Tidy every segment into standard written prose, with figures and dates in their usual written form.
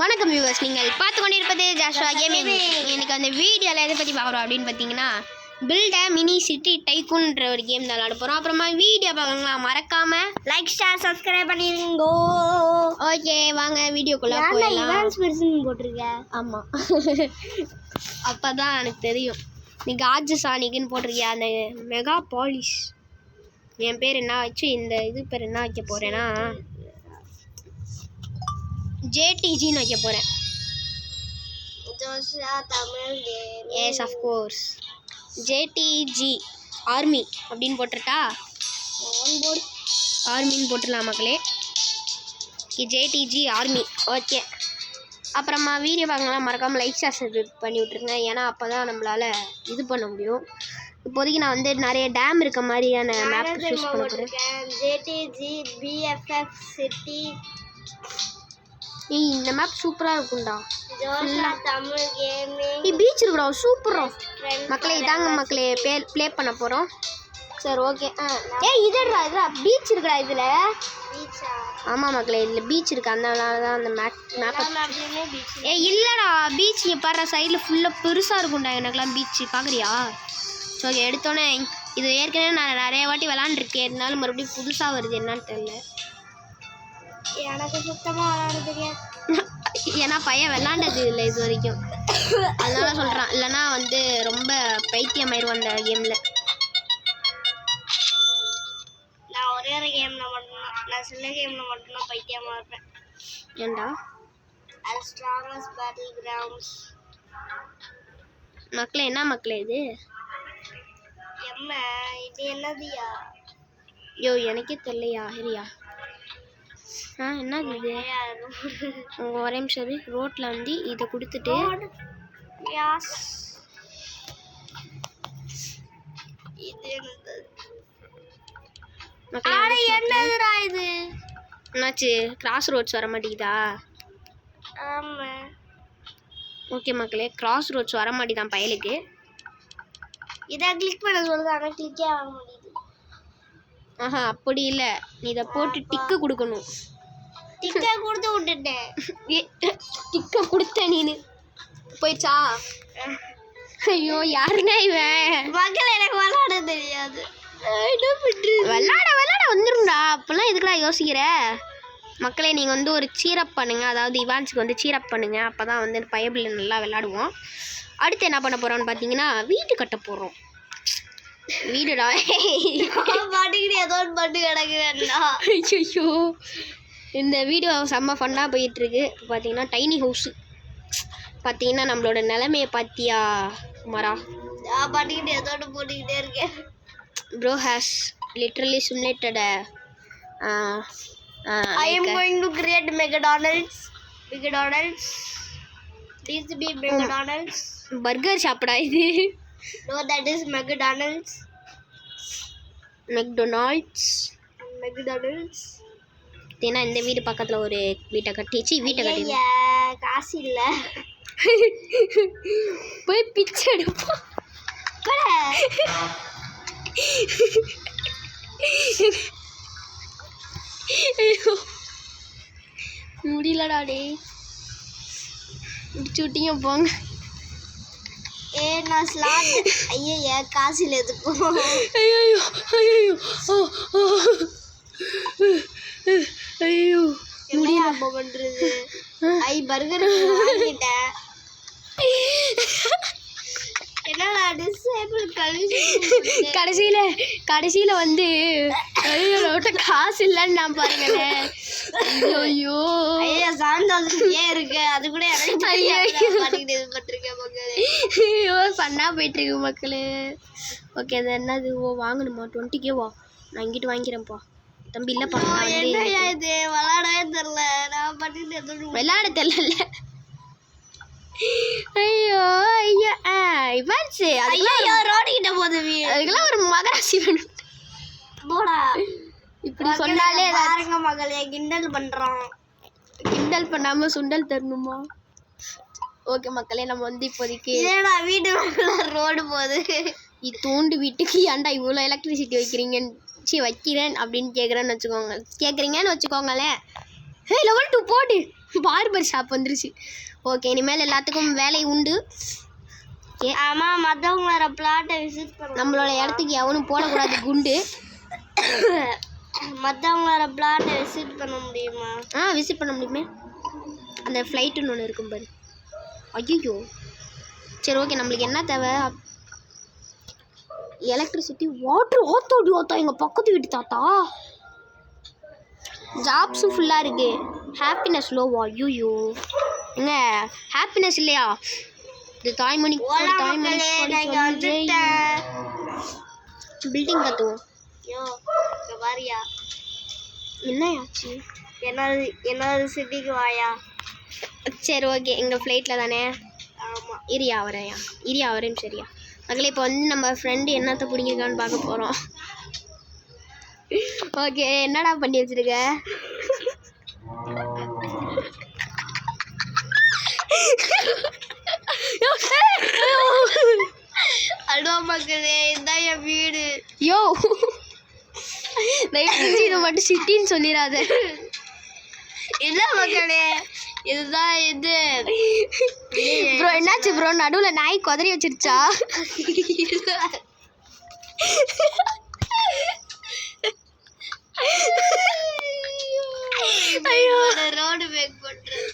வணக்கம் வியூவர்ஸ், நீங்கள் பார்த்து கொண்டிருப்பது ஜாஷுவா கேமிங். எனக்கு அந்த வீடியோவில் எதை பற்றி பார்க்குறோம் அப்படின்னு பார்த்தீங்கன்னா, பில்ட் அ மினி சிட்டி டைக்கூன்ற ஒரு கேம் தான் விளாட போகிறோம். அப்புறமா வீடியோ பார்க்கலாம், மறக்காமல் லைக் ஷேர் சப்ஸ்கிரைப் பண்ணிருங்க. ஓகே, வாங்க வீடியோக்குள்ளே போயிடலாம். போட்டிருக்கேன். ஆமாம், அப்போ தான் எனக்கு தெரியும். நீ காஜு சானிக்குன்னு போட்டிருக்கியா அந்த மெகா பாலிஷ். என் பேர் என்ன வச்சு இந்த இது பேர் என்ன வைக்க போகிறேன்னா JTGன்னு வைக்க போகிறேன். எஸ் அஃப்கோர்ஸ், JTG ஆர்மி அப்படின்னு போட்டுட்டா, ஆர்மின்னு போட்டுடலாம் மக்களே. JTG army. ஓகே, அப்புறமா வீடியோ பார்க்கலாம், மறக்காமல் லைக் சப்ஸ்கிரைப் பண்ணி விட்ருங்க. ஏன்னா அப்போ தான் நம்மளால் இது பண்ண முடியும். இப்போதைக்கு நான் வந்து நிறைய டேம் இருக்க மாதிரியான மேப் சூஸ் பண்ண போகிறேன். JTG BFF city. இந்த மேப் சூப்பராக இருக்கும்டா. தமிழ் கேமிங். பீச் இருக்குடா, சூப்பரா மக்களே. இதாங்க மக்களே ப்ளே பண்ண போகிறோம். சரி ஓகே. இதுடா பீச் இருக்குடா இதில். ஆமாம் மக்களே, இதில் பீச் இருக்குது, அதனால தான் அந்த மேப்பை. இல்லைடா, பீச் இங்கே பாரு, சைடில் ஃபுல்லாக பெருசாக இருக்கும்டா. எனக்குலாம் பீச்சு பார்க்குறியா? ஓகே, எடுத்தோன்னே இது ஏற்கனவே நான் நிறைய வாட்டி விளாண்டுருக்கேன், இருந்தாலும் மறுபடியும் புதுசாக வருது என்னன்னு தெரியல. எனக்கு சுத்தமாக விளாட தெரியாது. ஏன்னா பையன் விளாண்டது இல்லை இது வரைக்கும், அதனால சொல்கிறான். இல்லைனா வந்து ரொம்ப பைத்தியமாயிருவான் அந்த கேமில். நான் ஒரே ஒரு கேமில் மட்டும்தான், நான் சில கேமில் மட்டும்தான் பைத்தியமாக இருப்பேன். ஏண்டா? ஸ்ட்ராங்கஸ் பேட்டில் கிரவுண்ட்ஸ். மக்களே, என்ன மக்களே இது? இது என்னதுயா? யோ, எனக்கே தெரியலையா. ஹரியா, என்னது இது? ஒரே நிமிஷம், ரோட்டில் வந்து இதை கொடுத்துட்டு என்னதுடா இது? என்னாச்சு? கிராஸ் ரோட்ஸ் வர மாட்டேங்குதா? ஆமாம். ஓகே மக்களே, கிராஸ் ரோட்ஸ் வர மாட்டேதான் பயலுக்கு. இதை கிளிக் பண்ண சொல்லுது, ஆனால் கிளிக்கே ஆக முடியுது. ஆஹா, அப்படி இல்லை, நீ இதை போட்டு டிக்கு கொடுக்கணும். டிக்கை கொடுத்து விட்டுட்டேன். டிக்கை கொடுத்த நீனு போயிடுச்சா? ஐயோ, யாருன்னா இவன்? மக்கள், எனக்கு விளாட தெரியாது. விளாட வந்துடும்டா. அப்போல்லாம் எதுக்குடா யோசிக்கிற? மக்களே, நீங்கள் வந்து ஒரு சீரப் பண்ணுங்கள், அதாவது இவான்ஸுக்கு வந்து சீரப் பண்ணுங்கள், அப்போ தான் வந்து பயபிள் நல்லா விளாடுவோம். அடுத்து என்ன பண்ண போகிறோம்னு பார்த்தீங்கன்னா, வீடு கட்ட போகிறோம். வீடுடா பாட்டுக்கிட்டு ஏதோ ஒரு பாட்டு கிடக்குறா. ஐயோ, இந்த வீடியோ செம்ம ஃபன்னாக போயிட்டுருக்கு. இப்போ பார்த்தீங்கன்னா டைனி ஹவுஸு. பார்த்தீங்கன்னா நம்மளோட நிலைமையை பார்த்தியா குமாரா? நான் பாட்டுக்கிட்டு ஏதோ ஒன்று போட்டுக்கிட்டே இருக்கேன். Bro has literally simulated. I am going to create McDonald's. This be McDonald's. Burger ஷாப்டா இது? No, that is McDonald's. ஏன்னா இந்த வீடு பக்கத்தில் ஒரு வீட்டை கட்டிச்சு. கட்டி காசு இல்லை, போய் பிச்சை எடுப்போம். ஐயோ, முடியலடா டே, முடிச்சு விட்டீங்க போங்க. நான் ஸ்லாட். ஐயா, காசில் எதுக்கும். ஐயோ ஐயோ, முடியல பண்றது. பர்கர் வாங்கிட்டேன். என்னடா டிசேபிள் கடைசியில் வந்து காசு இல்லைன்னு நான் பாருங்களேன். ஐயோ ஏன் இருக்கு, அது கூட பண்ணா போயிட்டுருக்கு மக்களே. ஓகே, அது என்னது? வாங்கணுமா? 20K வா? நான் இங்கிட்டு வாங்கிக்கிறேன்ப்பா தம்பி. இல்லைப்பா, இது விளாடவே தெரில. நான் பாட்டுக்கிட்டு விளாட தெரியல. ஐயோ இவான்ஸு, ரோடுகிட்ட போகுது. அதுக்கெல்லாம் ஒரு மகராசி வேணும் போடா. இப்படி சொன்னாலே பாருங்க மகளே, கிண்டல் பண்ணுறோம். கிண்டல் பண்ணாமல் சுண்டல் தரணுமா? ஓகே மக்களே, நம்ம வந்து இப்போதைக்கு வீட்டு ரோடு போகுது. இது தூண்டு வீட்டுக்கு ஏன்டா இவ்வளோ எலக்ட்ரிசிட்டி வைக்கிறேன் அப்படின்னு கேட்குறீங்கன்னு வச்சுக்கோங்களேன். லெவல் 2 போடு. பார்பர் ஷாப் வந்துருச்சு. ஓகே, இனிமேல் எல்லாத்துக்கும் வேலை உண்டு. ஓகே, ஆமாம், மற்றவங்களோட பிளாட்டை விசிட் பண்ண நம்மளோட இடத்துக்கு எவனும் போடக்கூடாது குண்டு. மற்றவங்களோட பிளாட்டை விசிட் பண்ண முடியுமா? விசிட் பண்ண முடியுமே. அந்த ஃப்ளைட்டுன்னு ஒன்று இருக்கும் பாரு. ஐயோ, சரி ஓகே. நம்மளுக்கு என்ன தேவை? Electricity, water. ஓத்தா எங்கள் பக்கத்து வீட்டு தாத்தா. ஜாப்ஸும் ஃபுல்லாக இருக்கு. ஹாப்பினஸ் லோவா? ஐயோ எங்க ஹாப்பினஸ் இல்லையா? இது தாய்மொழி பில்டிங் கற்றுவோம். ஐயோ வாரியா, என்ன ஆச்சு? என்னது சிட்டிக்கு வாயா. சரி ஓகே, எங்கள் ஃப்ளைட்டில் தானே. ஆமாம், இரியா வரேன். சரியா மகளே, இப்போ வந்து நம்ம ஃப்ரெண்டு என்னத்தை பிடிங்கிருக்கான்னு பார்க்க போகிறோம். ஓகே, என்னடா பண்ணி வச்சிருக்க? அல்வா மக்களே, இதுதான் என் வீடு. யோ, இதை மட்டும் சிட்டின்னு சொல்லிடாத. இல்லை மக்களே, இதுதான் இது. ப்ரோ என்னாச்சு ப்ரோ? நடுவில் நாய் குதறி வச்சிருச்சா? ஐயோ, ரோடு மேக் பண்றேன்.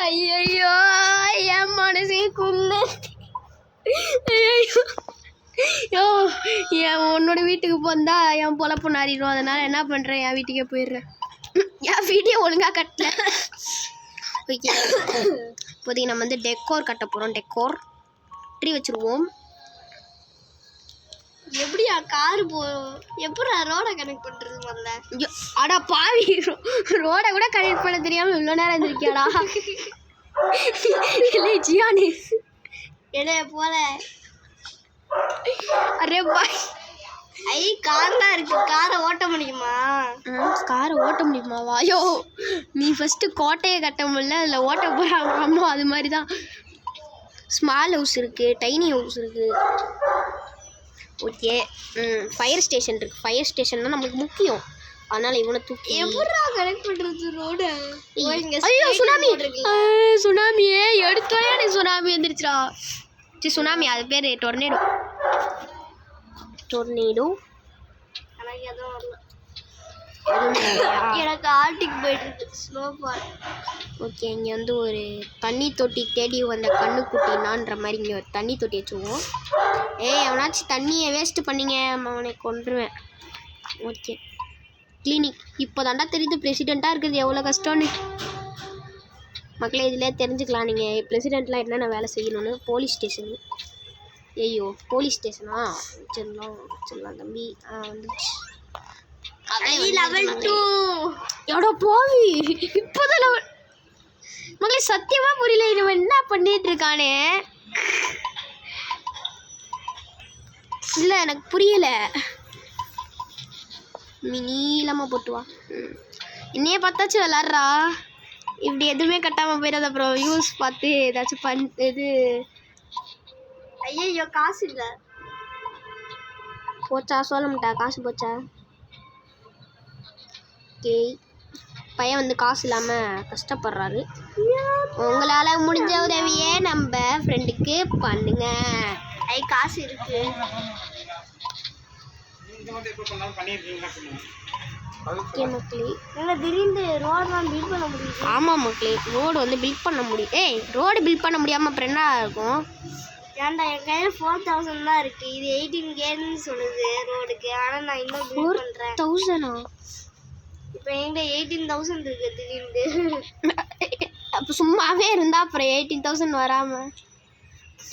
ஐயோ என் மனசே குள்ளு. ஐயோ, உன்னோட வீட்டுக்கு போந்தா என் பொழப்பு நாரிடும். அதனால என்ன பண்ணுறேன், என் வீட்டுக்கே போயிடுறேன். என் வீடியோ ஒழுங்காக கட்டல. ஓகே, இப்போதைக்கு நம்ம வந்து டெக்கோர் கட்ட போகிறோம். டெக்கோர் ட்ரீ வச்சுருவோம். எப்படியா கார் எப்படா ரோடை கனெக்ட் பண்றது முதல்ல? அடா பாவி, ரோடை கூட கனெக்ட் பண்ண தெரியாமல் இவ்வளோ நேரம் இருந்திருக்கியாடா? இல்லை ஜியானி இடைய போல. அரே பாய், கார்லாம் இருக்கு, காரை ஓட்ட முடியுமா? காரை ஓட்ட முடியுமாவா? ஐயோ, நீ ஃபஸ்ட்டு கோட்டையை கட்ட முடியல, அதில் ஓட்ட போகிறாங்க. ஆமாம், அது மாதிரி தான். ஸ்மால் ஹவுஸ் இருக்குது, டைனி ஹவுஸ் இருக்குது. ஓகே, ஃபயர் ஸ்டேஷன் இருக்குது. ஃபயர் ஸ்டேஷன் தான் நம்மளுக்கு முக்கியம். அதனால் இவனை தூக்கி எப்படா கனெக்ட் பண்ணுறது ரோடு? ஐயோ சுனாமியே எடுத்தோடனே எனக்கு சுனாமி வந்துருச்சுடா. சரி சுனாமி, அது பேர் டொர்னேடோ. எனக்கு எதுவும் வரல. எனக்கு ஆர்டிக் போயிட்டு இருக்கு, ஸ்னோஃபால். ஓகே, இங்கே வந்து ஒரு தண்ணி தொட்டி தேடி வந்த கண்ணுக்குட்டினான்ற மாதிரி இங்கே ஒரு தண்ணி தொட்டி வச்சுக்குவோம். அவனாச்சும் தண்ணியை வேஸ்ட்டு பண்ணிங்க, அவனை கொண்டுருவேன். Okay, clinic. இப்போ தாண்டா தெரியுது பிரசிடெண்ட்டாக இருக்கிறது எவ்வளோ கஷ்டம்னு. மக்களே, இதில் தெரிஞ்சுக்கலாம் நீங்கள் பிரசிடெண்ட்லாம் என்னென்ன வேலை செய்யணும்னு. Police station. ஐயோ, போலீஸ் ஸ்டேஷனா? வச்சிடலாம் தம்பி. வந்துச்சு. லெவல் 2. எவ்வளோ போவி, இப்போதான் லெவல். மக்களே சத்தியமாக புரியல, இவன் என்ன பண்ணிட்டு இருக்கானே. இல்லை எனக்கு புரியல. நீளமாக போட்டு வா. என்னையே பார்த்தாச்சும் விளாட்றா. இப்படி எதுவுமே கட்டாமல் போயிடாத அப்புறம் வியூஸ் பார்த்து ஏதாச்சும் இது. ஐயோ காசு இல்லை. போச்சா? சொல்ல மாட்டா, காசு போச்சா? ஓகே, பையன் வந்து காசு இல்லாமல் கஷ்டப்படுறாரு. உங்களால் முடிஞ்ச உதவியே நம்ம ஃப்ரெண்டுக்கு பண்ணுங்க. காசு இருக்கு. ஓகே மக்களே, திடீர்னு ரோடெலாம் பில்ட் பண்ண முடியும். ஆமாம் மக்களே, ரோடு வந்து பில்ட் பண்ண முடியும். ரோடு பில்ட் பண்ண முடியாமல் அப்புறம் என்ன இருக்கும்? ஏன்டா, என் கையில் 4000 தான் இருக்குது. இது 18Kன்னு சொல்லுது ரோடுக்கு. ஆனால் நான் இன்னும் பில்ட் பண்ணுறேன். 1000 இப்போ என்கிட்ட 18,000 இருக்குது திடீர்னு. அப்போ சும்மாவே இருந்தால் அப்புறம் 18,000 வராமல்.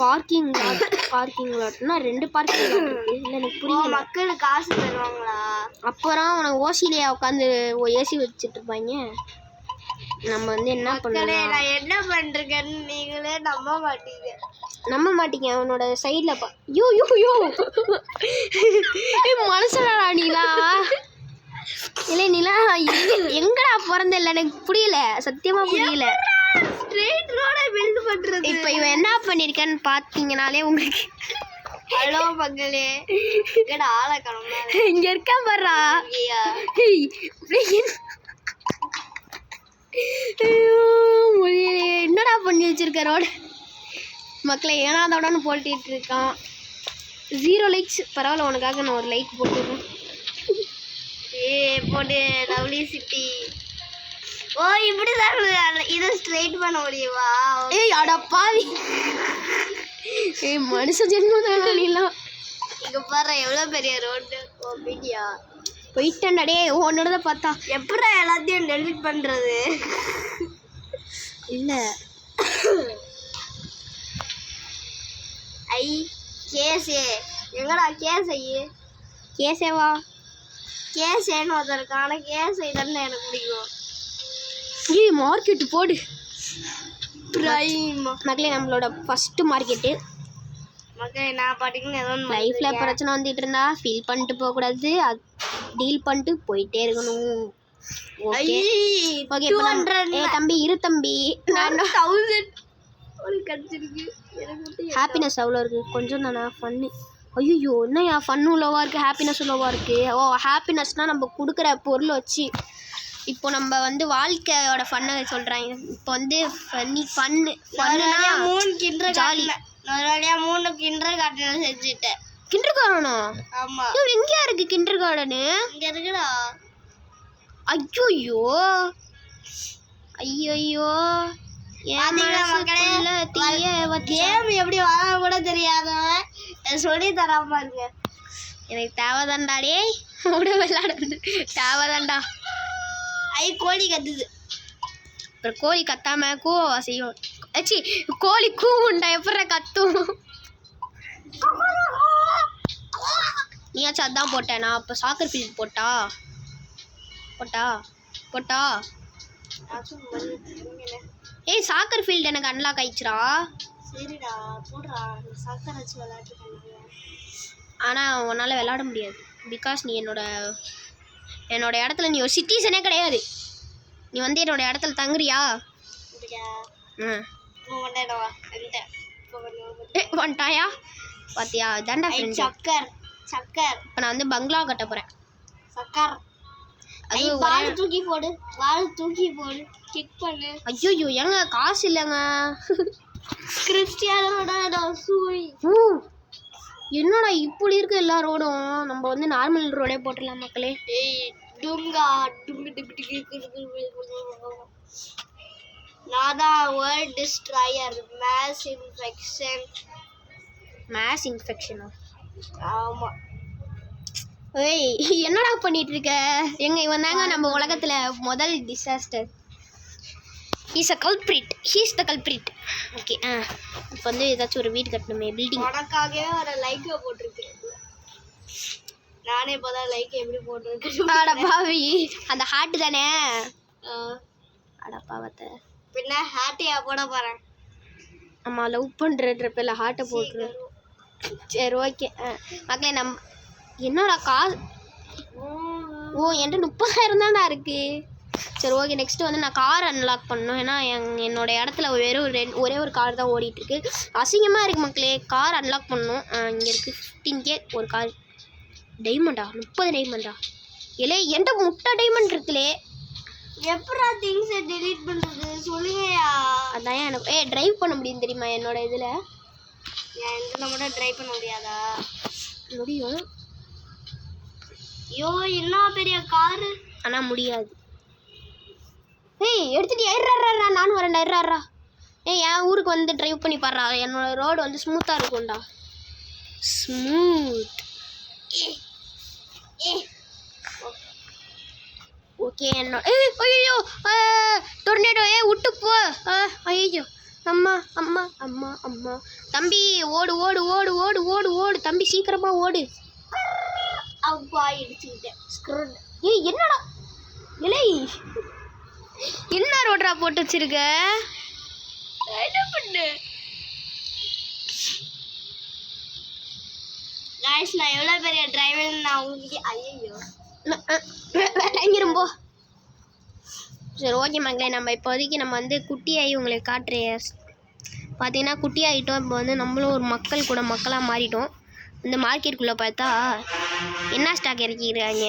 பார்க்கிங் லாட்னா 2 பார்க்கிங் லாட் இருக்குது. இல்லை எனக்கு புரியல. மக்களுக்கு காசு தருவாங்களா? அப்புறம் உனக்கு ஓசிலேயே உட்காந்து ஏசி வச்சுட்டு இருப்பாங்க. நம்ம வந்து என்ன பண்ணலாம்? நான் என்ன பண்ணுறேன்னு நீங்களே நம்ப மாட்டீங்க. அவனோட சைடில் யோ மனசுலடா நீலா. இல்லை நீலா எங்கடா பிறந்த? இல்லை எனக்கு புரியல, சத்தியமாக புரியல. ஸ்ட்ரெயிட் ரோட பில்ட் பண்ணுறது. இப்போ இவன் என்ன பண்ணியிருக்கான்னு பார்த்தீங்கனாலே உங்களுக்கு. ஹலோ மக்களே, இங்கடா ஆளை காணோம். இங்கே இருக்கா பாருடா. என்னடா பண்ணி வச்சிருக்க ரோடு மக்களை ஏனாதோடன்னு போட்டிட்டு இருக்கான். 0 லைக்ஸ். பரவாயில்ல, உனக்காக நான் ஒரு லைக் போட்டுருவேன். போட்டு லவ்லி சிட்டி. ஓ இப்படிதான் இதை ஸ்ட்ரைட் பண்ண முடியுமா? ஏய் அட பாவி. ஏய் மனுஷ ஜென்மம் தானா நீலாம். இங்க பாரு எவ்வளவு பெரிய ரோடு. ஓ மீடியா போயிட்டே உன்னோட பார்த்தா எப்படா எல்லாத்தையும் டெலிட் பண்றது? இல்ல ஐ கேசே எங்கடா கேசை? கேசேவா? கேசேன்னு ஒருத்தருக்கான கேசை தானே எனக்கு பிடிக்கும். ஏய் மார்க்கெட்டு போடு. பிரைம் மக்களே நம்மளோட ஃபர்ஸ்ட் மார்க்கெட்டு. மக்களே நான் பாட்டிங்கன்னு ஏதோ லைஃப்ல பிரச்சனை வந்துட்டு இருந்தா ஃபீல் பண்ணிட்டு போக கூடாது, டீல் பண்ணிட்டு போயிட்டே இருக்கணும். Okay okay. தம்பி இரு தம்பி, 1000 ஒரு கிடைச்சிருக்கு. ஹாப்பினஸ் அவ்வளோ இருக்கு கொஞ்சம் தானே ஃபன்னு. ஐயோ என்ன ஃபன்னு உள்ளவா இருக்குது, ஹாப்பினஸ் உள்ளவா இருக்குது. ஓ ஹாப்பினஸ்னால் நம்ம கொடுக்குற பொருள் வச்சு. இப்போ நம்ம வந்து வாழ்க்கையோட ஃபன்னை சொல்கிறாங்க. இப்போ வந்து ஃபன்னு 3 கிண்டர் ஜாலி. நான் 3 கிண்டர் கார்டன் செஞ்சுட்டேன். கிண்டர் கார்டனா? ஆமா. எங்கேயா இருக்கு கிண்டர் கார்டனு? இங்க இருக்குடா. ஐயோ ஐயோ கேம் எப்படி வாங்க கூட தெரியாதவன் சொல்லி தராம இருங்க. எனக்கு தேவைதான்டா டேய், விளையாட தேவைதான்டா. கோழி கத்துது. அப்புறம் கோழி கத்தாம கூவா செய்யும். ஆச்சி கோழி கூவுண்டா எப்படா கத்தும்? நீயாச்சும் அதான் போட்டேன். நான் அப்போ சாக்கர் ஃபீல்ட் போட்டா ஏய் சாக்கர் ஃபீல்டு எனக்கு அன்லாக் ஆயிடுச்சுடா. சரிடா போடுறா, சாக்கர் வச்சு விளையாட்டு பண்ணுங்க. ஆனால் உன்னால் விளையாட முடியாது. பிகாஸ் நீ என்னோட இடத்துல நீ ஒரு சிட்டிசனே கிடையாது. நீ வந்து என்னோட இடத்துல தங்குறியா? வந்துட்டாயா பாத்தியா? இதாண்டா சக்கர் சக்கர். இப்போ நான் வந்து பங்களா கட்ட போகிறேன். சக்கர் வாழை தூக்கி போடு, வாழை தூக்கி போடு, கிக் பண்ணு. ஐயோ ஏங்க காசு இல்லைங்க. கிறிஸ்டியானோ என்னடா இப்படி இருக்கு எல்லா ரோடும்? நம்ம வந்து நார்மல் ரோடே போட்டுடலாம் மக்களே. நாதான் வேர்ல்ட் டிஸ்ட்ராயர் மாஸ் இன்ஃபெக்ஷனா? ஆமா. ஏய் என்னடா பண்ணிட்டு இருக்க? எங்க இவன் தாங்க நம்ம உலகத்துல முதல் disaster. He's the culprit. Okay இப்போ வந்து ஏதாச்சும் ஒரு வீடு கட்டணுமே, பில்டிங். உனக்காகவே ஒரு லைக் போட்டிருக்கேன். நானே இப்போதான் லைக் எப்படி போட்டிருக்கேன். அட பாவி, அந்த ஹார்ட் தானே? அட பாவத்தை. பின்ன ஹார்ட்டையா போட போறேன்? ஆமா, லவ் பண்ற பேர்ல ஹார்ட்டை போட்டுரு. சரி ஓகே மக்களே. என்னடா காசு? ஓ என்கிட்ட 30,000 தான்டா இருக்கு. சரி ஓகே. நெக்ஸ்ட் வந்து நான் கார் அன்லாக் பண்ணணும். ஏன்னா என்னோட இடத்துல ஒரே ஒரு கார் தான் ஓடிட்டு இருக்கு. அசிங்கமாக இருக்குது மக்களே. கார் அன்லாக் பண்ணணும். இங்கே இருக்குது 15K ஒரு கார். டைமண்டா? 30 டைமண்டா? இல்லை என்கிட்ட முட்டை டைமண்ட் இருக்குல்லே. எப்படா திங்ஸை டெலீட் பண்ணுறது சொல்லுங்கயா? அதான் எனக்கு ட்ரைவ் பண்ண முடியும் தெரியுமா என்னோட இதில்? என் இதில் மட்டும் ட்ரைவ் பண்ண முடியாதா? முடியும். ஐயோ என்ன பெரிய காரு. ஆனால் முடியாது. ஏய் எடுத்துட்டு ஏறாரா, நானும் வரேன்டா. ஏறாரா. என் ஊருக்கு வந்து ட்ரைவ் பண்ணி பாடுறா. என்னோட ரோடு வந்து ஸ்மூத்தாக இருக்கும்டா. ஸ்மூத். ஓகே. என்னோட ஐயோ டொர்னேடோ விட்டு போ. ஐயோ அம்மா அம்மா அம்மா அம்மா. தம்பி ஓடு ஓடு ஓடு ஓடு ஓடு ஓடு தம்பி, சீக்கிரமா ஓடு. அப்பா இடிச்சுக்கிட்டேன். ஏய் என்னடா இலை என்ன ரோட்ரா போட்டு வச்சிருக்க? என்ன பண்ணு गाइस, நான் எவ்வளவு பெரிய டிரைவர் நான் உங்களுக்கு. ஐயோ வேலைங்கிரும்போ. சரி ஓகே மக்களே. நம்ம இப்போதைக்கு நம்ம வந்து குட்டியாகி உங்களுக்கு காட்டுறேன். பார்த்தீங்கன்னா குட்டி ஆகிட்டோம். இப்போ வந்து நம்மளும் ஒரு மக்கள் கூட மக்களாக மாறிட்டோம். இந்த மார்க்கெட்டுக்குள்ளே பார்த்தா என்ன ஸ்டாக் இறக்கிக்கிறாங்க?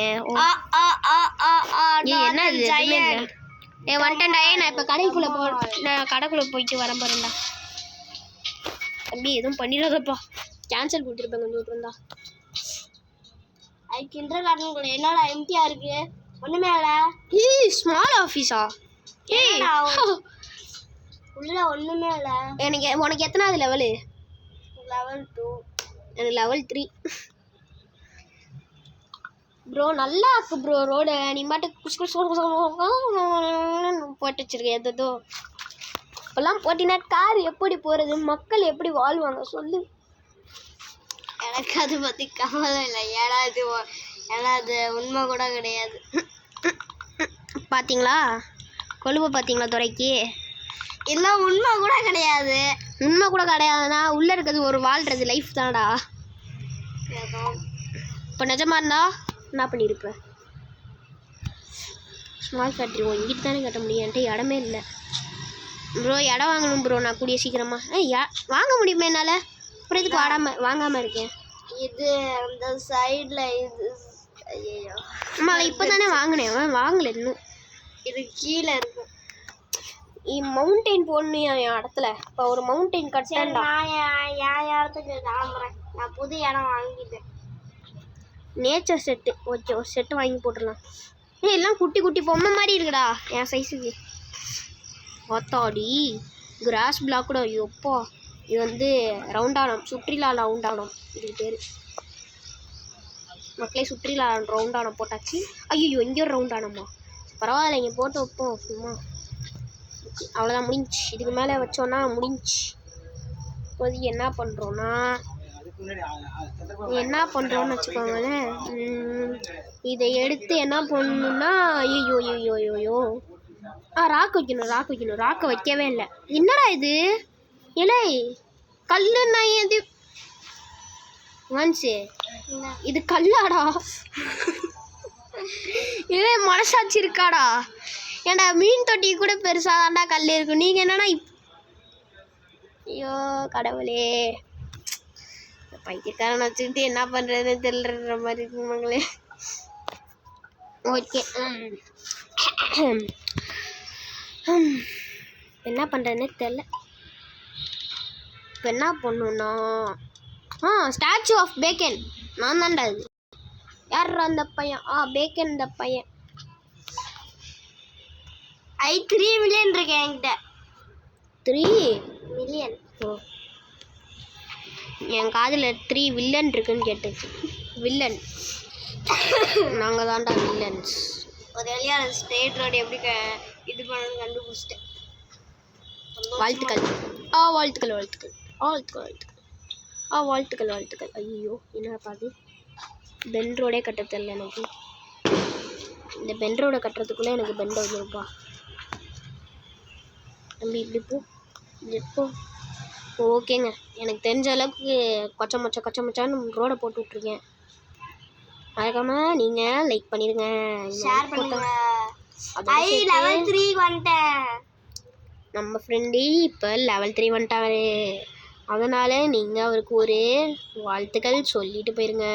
என்ன இது? வந்துட்டேன்டா. நான் இப்போ கடைக்குள்ளே போயிட்டு வரேன் பாருண்டா. தம்பி எதுவும் பண்ணிடாதப்பா. கேன்சல் கொடுத்துருப்பேன் கொஞ்சம் விட்டுருந்தா. அது கிண்டர் கார்டன் என்னடா எம்டியா இருக்கு, ஒண்ணுமே இல்ல. ஸ்மால் ஆஃபீஸா? உள்ள ஒண்ணுமே இல்ல. உனக்கு எத்தனாவது லெவலு? லெவல் 2. எனக்கு லெவல் 3. ப்ரோ நல்லா இருக்கு ப்ரோ ரோடு. நீ மாட்டு போட்டு வச்சிருக்க எதோ. இப்பெல்லாம் போட்டினா கார் எப்படி போகிறது, மக்கள் எப்படி வாழ்வாங்க சொல்லு. எனக்கு அதை பற்றி கவலை இல்லை. ஏன்னா அது உண்மை கூட கிடையாது. பார்த்தீங்களா கொழுவை பார்த்தீங்களா துறைக்கு? இதெல்லாம் உண்மை கூட கிடையாது. உண்மை கூட கிடையாதுன்னா உள்ளே இருக்கிறது ஒரு வாழ்கிறது லைஃப் தான்டா. இப்போ நிஜமாக இருந்தா என்ன பண்ணியிருப்பேன்? ஸ்மால் ஃபேக்ட்ரி இங்கிட்டு தானே கட்ட முடியும். என்கிட்ட இடமே இல்லை ப்ரோ. இடம் வாங்கணும் ப்ரோ நான் கூடிய சீக்கிரமாக. வாங்க முடியுமா என்னால்? அப்புறம் இதுக்கு வாங்காமல் இருக்கேன். இது அந்த சைடில் இது. ஐயோ ஆமாம் இப்போ தானே வாங்கினேன். வாங்கலை இன்னும். இது கீழே இருக்கும். மவுண்டெயின் போடணும் என் இடத்துல. இப்போ ஒரு மவுண்டெயின் கட்டேன்டா. நான் என் இடத்துக்கு கிளம்புறேன். நான் புது இடம் வாங்கிட்டேன். நேச்சர் செட்டு ஓகே, ஒரு செட்டு வாங்கி போட்டுடலாம். எல்லாம் குட்டி குட்டி பொம்மை மாதிரி இருக்குடா என் சைஸுக்கு. ஒத்தாடி கிராஸ் பிளாக் கூட. ஐயோப்பா இது வந்து ரவுண்டானம், சுற்றிலா ரவுண்டானம் இதுக்கு பேர். மக்களே சுற்றிலா ரவுண்டானம் போட்டாச்சு. ஐயோ இங்கே ஒரு ரவுண்டானம்மா. பரவாயில்ல இங்கே போட்டு வைப்போம் சும்மா. அவ்வளோதான் முடிஞ்சிச்சு. இதுக்கு மேலே வச்சோன்னா முடிஞ்சிச்சு. இப்போதைக்கு என்ன பண்ணுறோன்னு வச்சுக்கோங்களேன். இதை எடுத்து என்ன பண்ணணும்னா ஐயோ ராக்கு வைக்கணும். ராக்கை வைக்கவே இல்லை. என்னடா இது? இலை கல்லுன்னா இது வந்துச்சு. இது கல்லாடா? இதே மனசாட்சி இருக்காடா? ஏன்டா மீன் தொட்டி கூட பெருசாக தாண்டா கல் இருக்கும். நீங்கள் என்னன்னா ஐயோ கடவுளே, பைத்தியக்காரன் வச்சுக்கிட்டு என்ன பண்ணுறதுன்னு தெரியற மாதிரி இருக்குமாங்களே. ஓகே என்ன பண்ணுறதுன்னு தெரில. இப்போ என்ன பண்ணணுன்னா ஸ்டாச்சு ஆஃப் பேக்கன் நான் தான்டா. இது யார் அந்த பையன்? பேக்கன் இந்த பையன். 3 மில்லியன் இருக்கு என்கிட்ட. 3 மில்லியன்? ஓ என் காதில் 3 வில்லன் இருக்குன்னு கேட்டுச்சு. வில்லன் நாங்கள் தான்டா வில்லன்ஸ். ஒரு வழியாக ஸ்ட்ரெயிட் ரோடு எப்படி இது பண்ணணும்னு கண்டுபிடிச்சிட்டேன். வாழ்த்துக்கள். ஐயோ என்ன பாது பென் ரோடே கட்ட தெரியல எனக்கு. இந்த பென் ரோடை கட்டுறதுக்குள்ளே எனக்கு பெண்ட் வந்துருப்பா. தம்பி இப்படி போ. ஓகேங்க, எனக்கு தெரிஞ்ச அளவுக்கு கொச்ச மச்சான்னு ரோடை போட்டு விட்ருக்கேன். மறக்காமல் நீங்கள் லைக் பண்ணிடுங்க, ஷேர் பண்ணுங்க. லெவல் 3 வந்துட்டேன். நம்ம ஃப்ரெண்டு இப்போ லெவல் 3 வந்துட்டாரு. அதனால் நீங்கள் அவருக்கு ஒரு வாழ்த்துக்கள் சொல்லிட்டு போயிருங்க.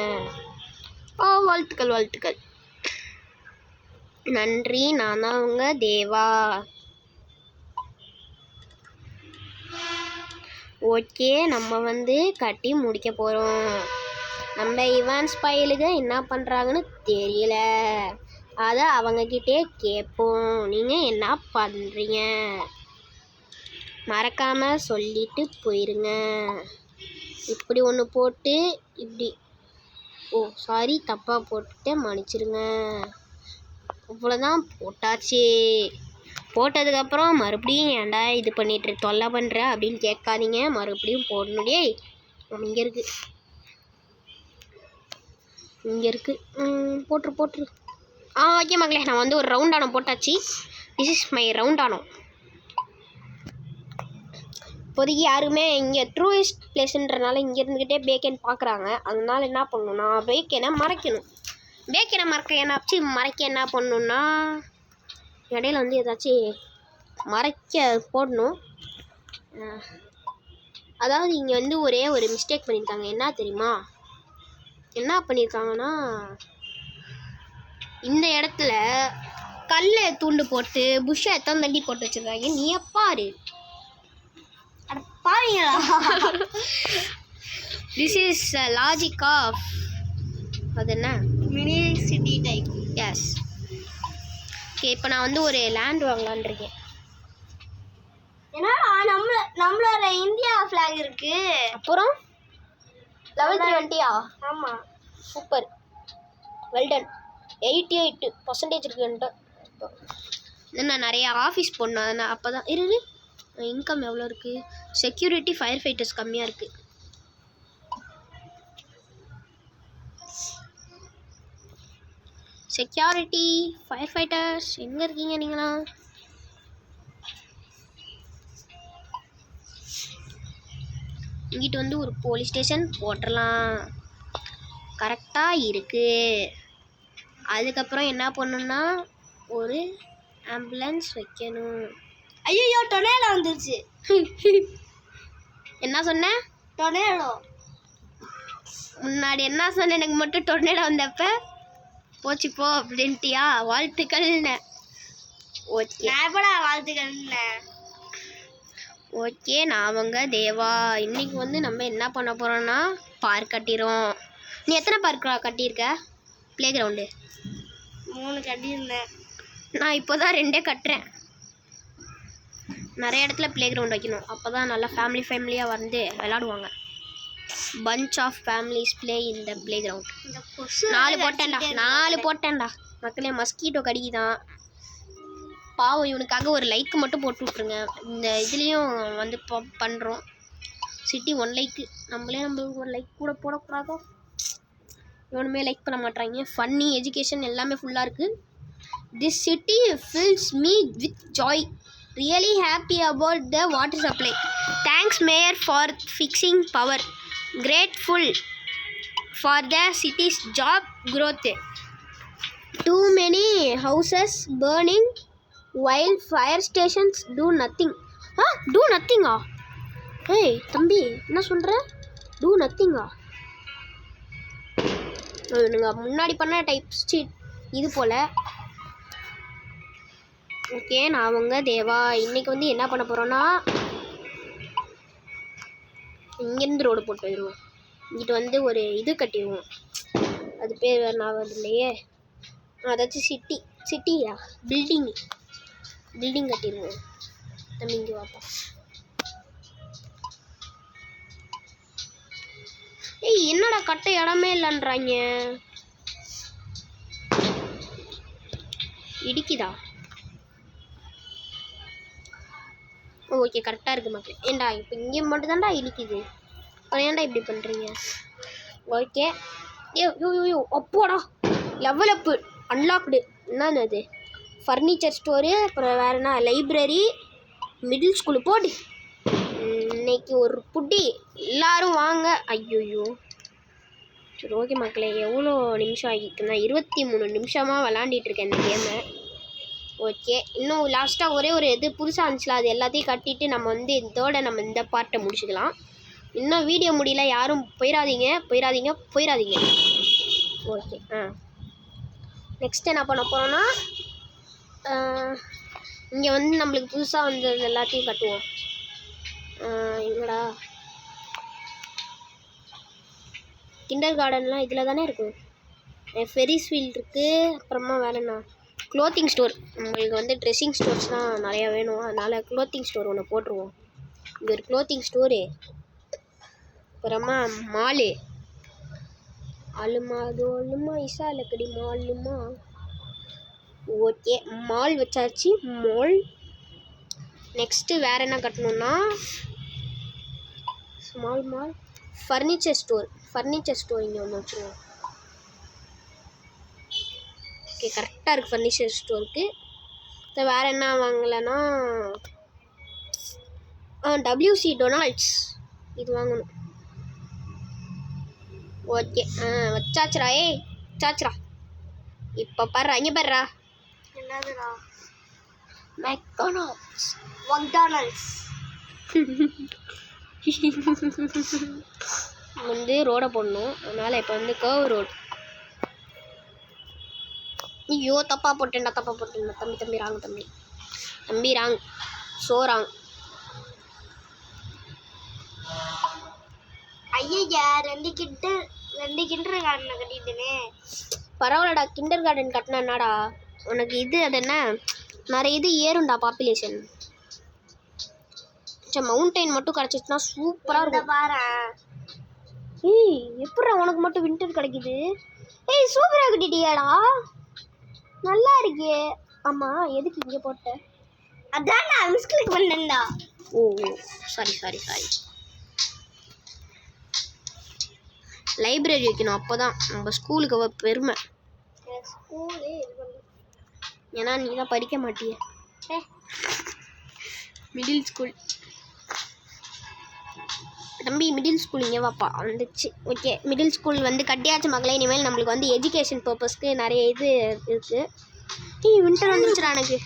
வாழ்த்துக்கள். நன்றி. நான் தான் உங்க தேவா. ஓகே நம்ம வந்து கட்டி முடிக்க போகிறோம். நம்ம இவான்ஸ் பையலுக்கு என்ன பண்ணுறாங்கன்னு தெரியல. அதை அவங்கக்கிட்டே கேட்போம். நீங்கள் என்ன பண்ணுறீங்க மறக்காமல் சொல்லிட்டு போயிருங்க. இப்படி ஒன்று போட்டு இப்படி சாரி தப்பாக போட்டுட்டு மன்னிச்சிருங்க. இவ்வளோதான் போட்டாச்சு. போட்டதுக்கப்புறம் மறுபடியும் ஏன்டா இது பண்ணிட்டு தொல்லை பண்ணுற அப்படின்னு கேட்காதீங்க. மறுபடியும் போடணுடியே. இங்கே இருக்குது போட்டுரு. ஓகே மகளே, நான் வந்து ஒரு ரவுண்டானம் போட்டாச்சு. திஸ் இஸ் மை ரவுண்டானம். இப்போதைக்கு யாருமே இங்கே டூரிஸ்ட் பிளேஸுன்றனால இங்கே இருந்துக்கிட்டே பேக்கன் பார்க்குறாங்க. அதனால என்ன பண்ணணும்னா பேக்கனை மறைக்கணும். மறைக்க என்ன பண்ணணுன்னா இடையில வந்து ஏதாச்சும் மறைக்க போடணும். அதாவது இங்கே வந்து ஒரே ஒரு மிஸ்டேக் பண்ணியிருக்காங்க. என்ன தெரியுமா? என்ன பண்ணியிருக்காங்கன்னா இந்த இடத்துல கல்ல தூண்டு போட்டு புஷ்ஷை எத்தனை தண்டி போட்டு வச்சிருக்காங்க நீ பாரு. அட பாருங்களா. திஸ் இஸ் லாஜிக் ஆஃப் அது என்ன mini city type. Yes. Okay இப்போ நான் வந்து ஒரு லேண்ட் வாங்கலான்னு இருக்கேன். ஏன்னா நம்மளோட இந்தியா ஃபிளாக் இருக்கு. அப்புறம் லெவல் 3 வந்துட்டியா? ஆமாம். Super, well done. 88% இருக்கு என்கிட்ட. நான் நிறைய ஆஃபீஸ் போடணும் அதனால் அப்போ தான் இரு. இன்கம் எவ்வளோ இருக்குது? செக்யூரிட்டி ஃபயர் ஃபைட்டர்ஸ் கம்மியாக இருக்குது. செக்யூரிட்டி ஃபயர் ஃபைட்டர்ஸ் எங்கே இருக்கீங்க நீங்களா? இங்கிட்டு வந்து ஒரு போலீஸ் ஸ்டேஷன் போட்டுடலாம். கரெக்டாக இருக்குது. அதுக்கப்புறம் என்ன பண்ணணும்னா ஒரு ஆம்புலன்ஸ் வைக்கணும். ஐயோ டொனேடோ வந்துருச்சு. என்ன சொன்னேன்? டொனேடோ. முன்னாடி என்ன சொன்னேன்? எனக்கு மட்டும் டொர்னேடோ வந்தப்ப போச்சு போ அப்படின்ட்டியா? வாழ்த்துக்கள்னு. ஓகே நான் எப்படா வாழ்த்துக்கள்னு. ஓகே நான் அவங்க தேவா. இன்னைக்கு வந்து நம்ம என்ன பண்ண போகிறோன்னா பார்க் கட்டிடுறோம். நீ எத்தனை பார்க் கட்டியிருக்க? ப்ளே கிரவுண்டு 3 கட்டியிருந்தேன். நான் இப்போ தான் 2 கட்டுறேன். நிறைய இடத்துல ப்ளே கிரவுண்ட் வைக்கணும். அப்போ தான் நல்லா ஃபேமிலியாக வந்து விளாடுவாங்க. பஞ்ச் ஆஃப் ஃபேமிலிஸ் ப்ளே இந்த ப்ளே கிரவுண்ட். 4 போட்டேன்டா மக்களே. மஸ்கீட்டோ கடிக்குதான். பாவம் இவனுக்காக ஒரு லைக் மட்டும் போட்டு விட்ருங்க. இந்த இதுலேயும் வந்து பண்ணுறோம். City 1 like. நம்மளுக்கு ஒரு லைக் கூட போடக்கூடாதோ? இவனுமே லைக் பண்ண மாட்டாங்க. ஃபன்னி எஜுகேஷன் எல்லாமே ஃபுல்லாக இருக்குது. This city fils me with Joy. Really happy about the water supply. Thanks mayor for fixing power. Grateful for the cities job growth. Too many houses burning while fire stations do nothing. do nothing ஆ? ஏய் தம்பி என்ன சொல்கிற? do nothing ஆ? நீங்கள் முன்னாடி பண்ண type street இது போல். Okay நான் அவங்க தேவா. இன்றைக்கி வந்து என்ன பண்ண போகிறோன்னா இங்கேருந்து ரோடு போட்டு போயிடுவோம். இங்கிட்ட வந்து ஒரு இது கட்டிடுவோம். அது பேர் வேறு நான் இல்லையே. அதாச்சும் சிட்டியா பில்டிங் கட்டிடுவோம். தம்பி இங்கே வாப்பா. ஏய் என்னடா கட்ட இடமே இல்லைன்றாங்க. இடிக்குதா? ஓகே கரெக்டாக இருக்குது மக்கள். ஏண்டா இப்போ இங்கே மட்டும்தான்டா இடிக்குது. அப்புறம் ஏன்டா இப்படி பண்ணுறீங்க? ஓகே யோ அப்போடா லெவல் அப்பு அன்லாக்டு. என்னன்னு அது? Furniture store. அப்புறம் வேறு என்ன? லைப்ரரி. மிடில் ஸ்கூலு போடு. இன்னைக்கு ஒரு புட்டி எல்லோரும் வாங்க. ஐயோயோ சரி ஓகே மக்களே. எவ்வளோ நிமிஷம் ஆகிட்டுனா 23 நிமிஷமாக விளாண்டிகிட்ருக்கேன் இந்த கேமை. ஓகே இன்னும் லாஸ்ட்டாக ஒரே ஒரு இது புதுசாக இருந்துச்சுல அது எல்லாத்தையும் கட்டிட்டு நம்ம வந்து இதோட நம்ம இந்த பார்ட்டை முடிச்சுக்கலாம். இன்னும் வீடியோ முடியல. யாரும் போயிடாதீங்க. ஓகே நெக்ஸ்ட் என்ன பண்ண போகிறோன்னா இங்கே வந்து நம்மளுக்கு புதுசாக வந்தது எல்லாத்தையும் கட்டுவோம். எங்கடா கிண்டர் கார்டன்லாம் இதில் தானே இருக்கும். ஃபெரிஸ் வீல் இருக்குது. அப்புறமா வேறு என்ன? Clothing store. நம்மளுக்கு வந்து ட்ரெஸ்ஸிங் ஸ்டோர்ஸ்லாம் நிறையா வேணும். அதனால் க்ளோத்திங் ஸ்டோர் ஒன்று போட்டுருவோம். இங்கே ஒரு க்ளோத்திங் ஸ்டோரு. அப்புறமா மாலு அலுமா இசா லக்கடி மாலுமா. ஓகே மால் வச்சாச்சு. மால் நெக்ஸ்ட்டு வேறு என்ன கட்டணுன்னா ஸ்மால் மால் ஃபர்னிச்சர் ஸ்டோர் இங்கே ஒன்று வச்சுருவோம். ஓகே கரெக்டாக இருக்குது ஃபர்னிச்சர் ஸ்டோருக்கு. வேறு என்ன வாங்கலைன்னா WC டொனால்ட்ஸ் இது வாங்கணும். ஓகே வச்சாச்சுரா. வச்சாச்சுரா. இப்போ பாரு இங்கே பாருடா. என்னதுடா? மெக்டானல்ட்ஸ். வந்து ரோடை போடணும். அதனால் இப்போ வந்து கர்வ் ரோடு. ஐயோ தப்பா போட்டேன்டா தம்பி ராங் ஸோ ராங். ஐயா 2 கிண்டர் கார்டன் கட்டிட்டேனே. பரவாயில்லடா, கிண்டர் கார்டன் கட்டினா என்னடா உனக்கு இது, அது என்ன நிறைய இது ஏறும்டா பாப்புலேஷன். சரி மவுண்டைன் மட்டும் கிடச்சிச்சுன்னா சூப்பராக இருக்கும். பாரு ஏய் எப்படா உனக்கு மட்டும் வின்டர் கிடைக்குது? ஏய் சூப்பராக கட்டிட்டியாடா, நல்லா இருக்கே. ஆமாம் எதுக்கு இங்கே போட்ட? அதான் நான் மிஸ்கிளிக் பண்ணேன்டா. ஓ சாரி. லைப்ரரி வைக்கணும், அப்போ தான் நம்ம ஸ்கூலுக்கு பெருமை. ஏன்னா நீ தான் படிக்க மாட்டிய. மிடில் ஸ்கூல் தம்பி, மிடில் ஸ்கூல் இங்கே வாப்பா வந்துச்சு. ஓகே மிடில் ஸ்கூல் வந்து கட்டியாச்சு மக்களே. இனிமேல் நம்மளுக்கு வந்து எஜுகேஷன் பர்பஸ்க்கு நிறைய இது இருக்குது. ஏய் வின்டர் வந்துருச்சுடா எனக்கு.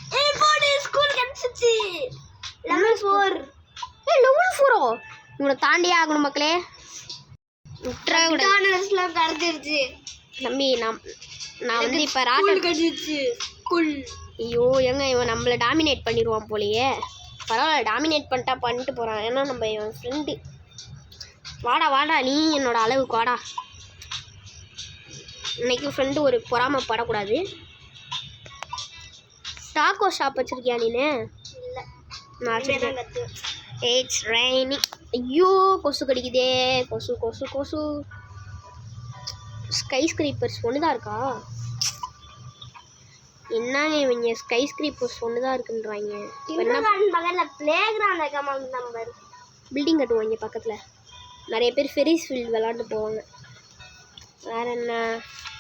ஸ்கூல் கிடைச்சிச்சு லெவல் 4. லெவல் 4 இவனை தாண்டியே ஆகணும் மக்களே. விட்டுறலாம் கிடைச்சிருச்சு தம்பி. நான் வந்து இப்போ ராட்டர் கிடைச்சிச்சு ஸ்கூல். ஐயோ எங்க இவன் நம்மளை டாமினேட் பண்ணிடுவான் போலையே. பரவாயில்ல, டாமினேட் பண்ணிட்டு போகிறான். ஏன்னா நம்ம இவன் ஃப்ரெண்டு. வாடா நீ என்னோட அளவுக்கு வாடா. இன்னைக்கு ஃப்ரெண்டு ஒரு பொறாமப்படக்கூடாது. டாக்கோ ஷாப் வச்சிருக்கியா நீனு? இல்லை நான் வச்சிருக்கேன். It's raining. ஐயோ கொசு கடிக்குதே, கொசு. ஸ்கை ஸ்கிரீப்பர்ஸ் ஒன்று தான் இருக்கா? என்னங்க இவங்க ஸ்கை ஸ்கிரீப்பர்ஸ் ஒன்று தான் இருக்குன்றாங்க. பக்கத்தில் பிளே கிரவுண்ட் வைக்காம நம்பர் பில்டிங் கட்டுவாங்க பக்கத்தில். நிறைய பேர் ஃபெரிஸ் ஃபீல்டு விளாண்டு போவாங்க. வேறு என்ன?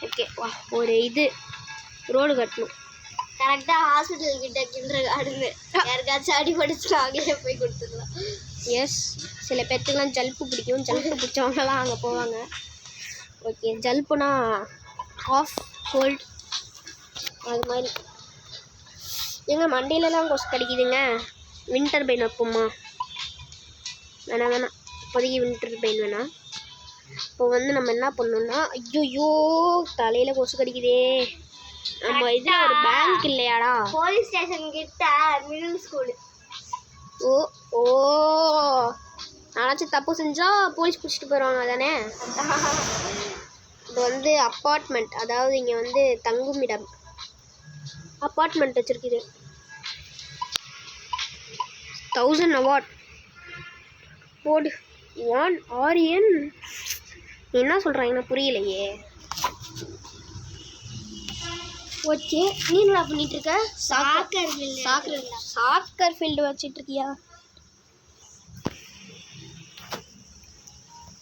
ஓகே வா, ஒரு இது ரோடு கட்டணும். கரெக்டாக ஹாஸ்பிட்டல் கிட்ட கிண்டர் கார்டன். யாருக்காச்சும் அடிபடிச்சுனா அங்கேயே போய் கொடுத்துடலாம். எஸ், சில பேர்த்துக்கெலாம் ஜல்ப்பு பிடிக்கும். ஜல்ப்பு பிடிச்சவங்கலாம் அங்கே போவாங்க. ஓகே ஜல்ப்புனா ஆஃப் கோல்ட் அது மாதிரி. எங்கள் மண்டையிலலாம் கொசு கடிக்குதுங்க. Winter pain வைப்போம்மா? வேணாம் இப்போதைக்கு வின்டர் பெயின் வேணாம். இப்போ வந்து நம்ம என்ன பண்ணணும்னா, ஐயோ தலையில் கொசு கடிக்குதே. நம்ம இதில் ஒரு பேங்க் இல்லையாடா? போலீஸ் ஸ்டேஷன் கிட்ட மிடில் ஸ்கூல். ஓ நானாச்சும் தப்பு செஞ்சால் போலீஸ் பிடிச்சிட்டு போயிடுவாங்க தானே. இது வந்து அப்பார்ட்மெண்ட், அதாவது இங்கே வந்து தங்குமிடம். அப்பார்ட்மெண்ட் வச்சுருக்குது. 1000 அவார்ட் போடு. 1 ஆரியன் என்ன சொல்கிறாங்கன்னா புரியலையே. ஓகே நீ என்ன பண்ணிட்டு இருக்க? சாக்கர் ஃபீல்டு வச்சிட்டு இருக்கியா?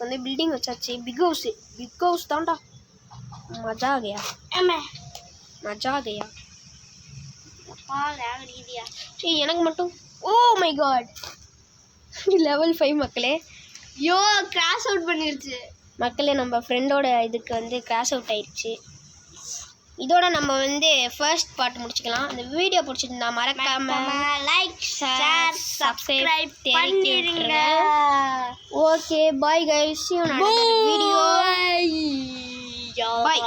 வந்து பில்டிங் வச்சாச்சு. பிக் ஹவுஸ் தான்டா. மஜா கயா. ஏய் எனக்கு மட்டும் ஓ மை காட் லெவல் 5 மக்களே. யோ கிராஷ் அவுட் பண்ணிருச்சு மக்களே. நம்ம ஃப்ரெண்டோட இதுக்கு வந்து கிராஷ் அவுட் ஆயிடுச்சு. இதோட நம்ம வந்து ஃபர்ஸ்ட் பார்ட் முடிச்சுக்கலாம். இந்த வீடியோ பிடிச்சிருந்தா மறக்காம லைக் ஷேர் சப்ஸ்கிரைப் பண்ணிருங்க. Okay bye guys, see you in another video. Bye.